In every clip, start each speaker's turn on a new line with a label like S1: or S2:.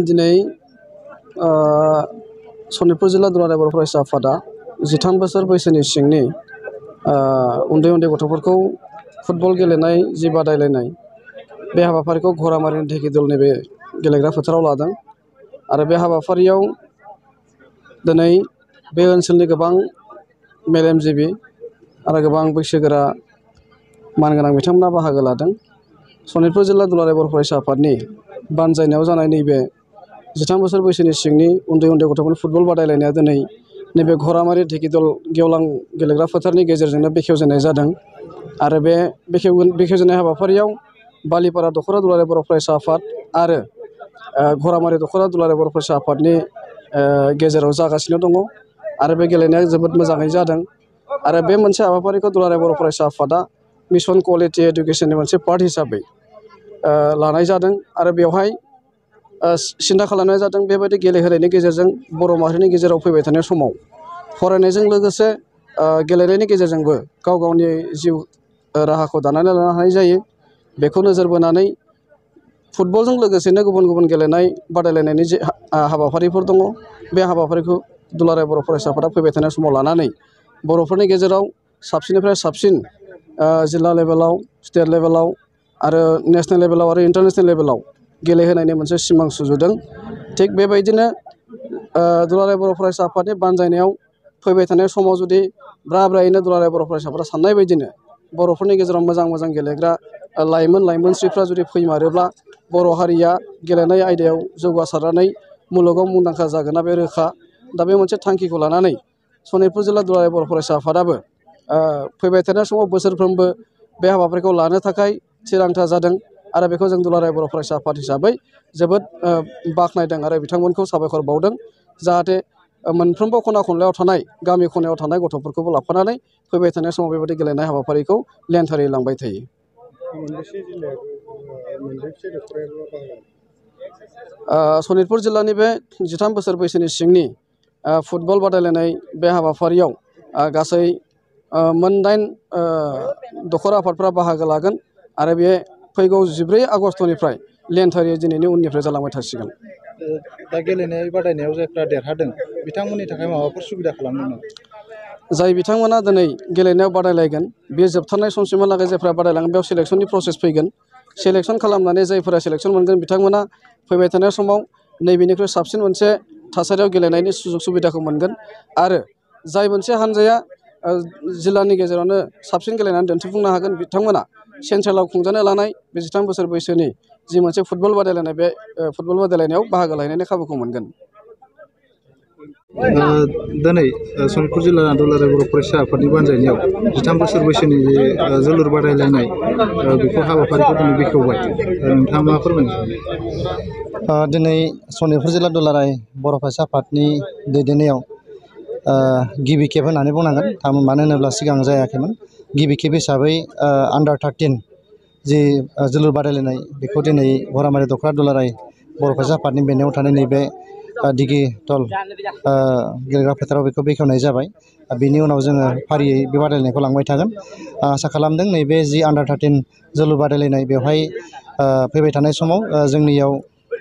S1: दिनै सनितपुर जिल्ला दुलाराय बर' फरायसा आफादा 13 बोसोर बैसोनि सिंनि उन्दै उन्दै गथ'फोरखौ फुटबल गेलेनाय जि बादायलायनाय बे हाबाफारिखौ घरामारिनि ढेकिदलनि बे गेलेग्रा फोथाराव लादों आरो बे हाबाफारियाव दिनै बे ओनसोलनि गोबां मेलेमजिबि आरो गोबां बैसोगोरा मानगोनां बिथांमोना बाहागो लादों। सनितपुर जिल्ला दुलाराय बर' फरायसा आफादनि बानजायनायाव जानाय नैबे 13 बोसोर बैसोनि सिंनि उन्दै उन्दै गथ'फोरनि फुटबल बादायलायनाया दिनै नैबे घरामारि ढेकिदल गेवलां गेलेग्रा फोथारनि गेजेरजोंनो बेखेवजेननाय जादों आरो बे बेखेवजेननाय हाबाफारियाव बालिपारा दख'र दुलाराय बर' फरायसा आफाद आरो घरामारि दख'र दुलाराय बर' फरायसा आफादनि गेजेराव जागासिनो दङ आरो बे गेलेनाया जोबोद मोजाङै जादों आरो बे मोनसे हाबाफारिखौ दुलाराय बर' फरायसा आफादा मिशन क्वालिटि एडुकेसननि मोनसे पार्ट हिसाबै लानाय जादों आरो बेवहाय सिन्था खालामनाय जादों बेबायदि गेलेहोनायनि गेजेरजों बर' माहारिनि गेजेराव फैबाय थानाय समाव फरायनायजों लोगोसे गेलेनायनि गेजेरजोंबो गाव गावनि जिउ राहाखौ दानानै लानो हानाय जायो। बेखौ नोजोर बोनानै फुटबलजों लोगोसेनो गुबुन गुबुन गेलेनाय बादायलायनायनि जे हाबाफारिफोर दङ बे हाबाफारिखौ दुलाराय बर' फरायसा आफादा फैबाय थानाय समाव लानानै बर'फोरनि गेजेराव साबसिननिफ्राय साबसिन जिल्ला लेभेलाव स्टेट लेभेलाव आरो नेसनेल लेभेलाव आरो इन्टारनेसनेल लेभेलाव गेलेहोनायनि मोनसे सिमां सुजुदों। थिग बेबायदिनो दुलाराय बर' फरायसा आफादनि बानजायनायाव फैबाय थानाय समाव जुदि ब्रा ब्रायैनो दुलाराय बर' फरायसाफोरा साननाय बायदिनो बर'फोरनि गेजेराव मोजां मोजां गेलेग्रा लाइमोनस्रिफ्रा जुदि फैमारोब्ला बर' हारिया गेलेनाय आयदायाव जौगासारनानै मुलुगाव मुंदांखा जागोना बे रोखा। दा बे मोनसे थांखिखौ लानानै सनितपुर जिल्ला दुलाराय बर' फरायसा आफादाबो फैबाय थानाय समाव बोसोरफ्रोमबो बे हाबाफारिखौ लानो थाखाय थिरांथा जादों आरो बेखौ जों दुलाराय बर' फरायसा आफाद हिसाबै जोबोद बाख्नायदों आरो बिथांमोनखौ साबायखर बावदों जाहाथे मोनफ्रोमबो खना खनलायाव थानाय गामि खनायाव थानाय गथ'फोरखौबो लाफानानै फैबाय थानाय समाव बेबायदि गेलेनाय हाबाफारिखौ लेन्थारै लांबाय थायो। सनितपुर जिल्लानि बे 13 बोसोर बैसोनि सिंनि फुटबल बादायलायनाय बे हाबाफारियाव गासै मोन 8 दख'र आफादफ्रा बाहागो लागोन आरो बे फैगौ 14 आगस्टनिफ्राय लेन्थारि दिनैनि उननिफ्राय जालांबाय थासिगोन।
S2: दा गेलेनाय बादायनायाव जायफ्रा देरहादों बिथांमोननि थाखाय माबाफोर सुबिदा खालामदों नामा?
S1: जाय बिथांमोना दिनै गेलेनायाव बादायलायगोन बे जोबथारनाय समसिमहालागै जायफ्रा बादायलांगोन बेयाव सेलेक्सननि प्रसेस फैगोन। सेलेक्सन खालामनानै जायफोरा सेलेक्सन मोनगोन बिथांमोना फैबाय थानाय समाव नैबेनिख्रुइ साबसिन मोनसे थासारियाव गेलेनायनि सुजुग सुबिदाखौ मोनगोन आरो जाय मोनसे हान्जाया जिल्लानि गेजेरावनो साबसिन गेलेनानै दिन्थिफुंनो हागोन बिथांमोना सेन्ट्रेलाव खुंजानो लानाय बे 13 बोसोर बैसोनि जि मोनसे फुटबल बादायलायनाय बे फुटबल बादायलायनायाव बाहागो लाहैनायनि खाबुखौ मोनगोन।
S2: दिनै सनितपुर जिल्ला दुलाराय बर' फरायसा आफादनि बानजायनायाव 13 बोसोर बैसोनि जे जोलुर बादायलायनाय बेखौ हाबाफारिखौ दिनै बेखेवबाय। नोंथाङा मा फोरमायनो सानो?
S3: दिनै सनितपुर जिल्ला दुलाराय बर' फरायसा आफादनि दैदेननायाव गिबि खेब होननानै बुंनांगोन मानो होनोब्ला सिगां जायाखैमोन। गिबि खेब हिसाबै Under-13 जि जोलुर बादायलायनाय बेखौ दिनै घरामारि दख'र दुलाराय बर' फरायसा आफादनि बेंनायाव थानाय नैबे ढेकिदल गेलेग्रा फोथाराव बेखौ बेखेवनाय जाबाय। बेनि उनाव जोङो फारियै बे बादायलायनायखौ लांबाय थागोन। आसा खालामदों नैबे जि Under-13 जोलुर बादायलायनाय बेवहाय फैबाय थानाय समाव जोंनियाव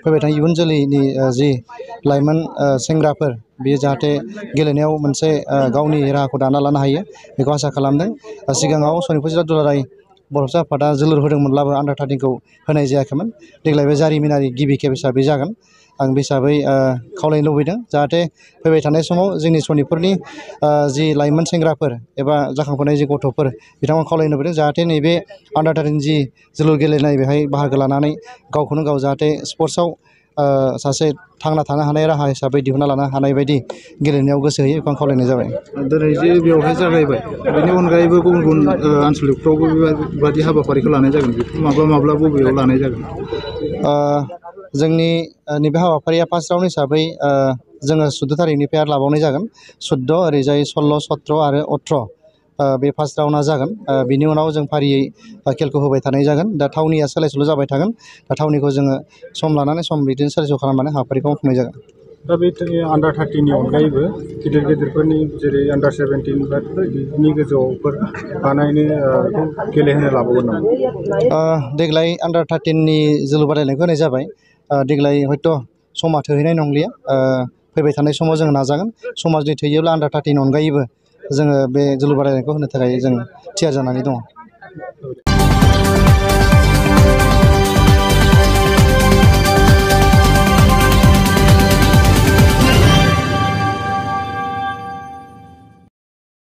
S3: फैबाय थानाय इयुन जोलैनि जि लाइमोन सेंग्राफोर बेयो जाहाथे गेलेनायाव मोनसे गावनि राहाखौ दाना लानो हायो बेखौ आसा खालामदों। सिगाङाव सनितपुर जिल्ला दुलाराय बर' फरायसा आफादा जोलुर होदोंमोनब्लाबो Under-13खौ होनाय जायाखैमोन। देग्लाय बे जारिमिनारि गिबि खेब हिसाबै जागोन। आं बे हिसाबै खावलायनो लुबैदों जाहाथे फैबाय थानाय समाव जोंनि सनितपुरनि जि लाइमोन सेंग्राफोर एबा जाखांफुनाय जि गथ'फोर बिथांमोन खावलायनो लुबैदों जाहाथे नैबे Under-13 जि जोलुर गेलेनाय बेहाय बाहागो लानानै गावखौनो गाव जाहाथे स्पर्ट्सआव सासे थांना थानो हानाय राहा हिसाबै दिहुनना लानो हानाय बायदि गेलेनायाव गोसो होयो बेखौ आं खावलायनाय जाबाय।
S2: दिनै जे बेवहाय जागायबाय बेनि अनगायैबो गुबुन गुबुन आनसलिकफ्रावबो बेबायदि हाबाफारिखौ लानाय जागोन बेखौ माब्ला बबेयाव लानाय जागोन?
S3: जोंनि नैबे हाबाफारिया फार्स्ट राउन्ड हिसाबै जोङो 14 थारिखनिफ्राय आरो लाबावनाय जागोन। 14 ओरैजाय 16, 17 आरो 18 बे फार्स्ट राउन्डआ जागोन। बिनि उनाव जों फारियै खेलखौ होबाय थानाय जागोन। दा थावनिया सोलाय सोल' जाबाय थागोन। दा थावनिखौ जोङो सम लानानै सम बिदिनो सोलाय सोल' खालामनानै हाबाफारिखौ मावफुंनाय जागोन।
S2: दा बे Under-13नि अनगायैबो गिदिर गिदिरफोरनि जेरै Under-17 बा बिनि गोजौआवफोर बानायनो गेलेहोनो लाबावगोन नामा?
S3: देग्लाय Under-13नि जोलुर बादायलायनायखौ होनाय जाबाय। देग्लाय हयथ' समा थोहैनाय नंलिया। फैबाय थानाय समाव जों नाजागोन। समा जुदि थोयोब्ला Under-13 अनगायैबो जोङो बे जोलुर बादायलायनायखौ होनो थाखाय जों थियारि जानानै दङ।